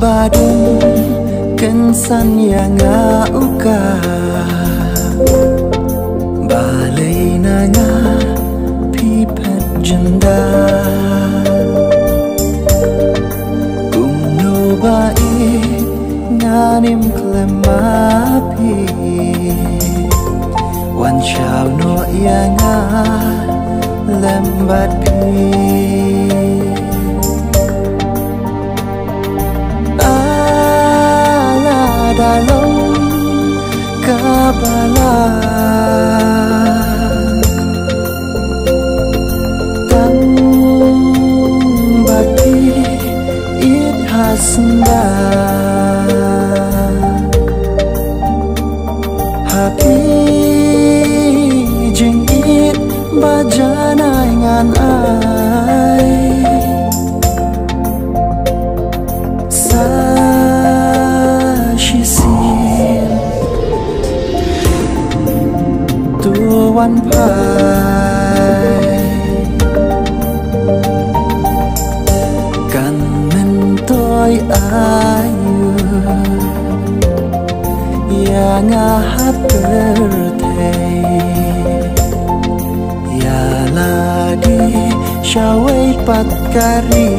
Badung kensan yang uka balai nanga pipet jenda kumno bai nganim klemapi wan chao no yanga lembat pi dalam kabala tang baki it hasnda hati jeng it bajana ngan ai tuan pai kan mentoi ayu yang ahap bertei ya lagi syawai pat kari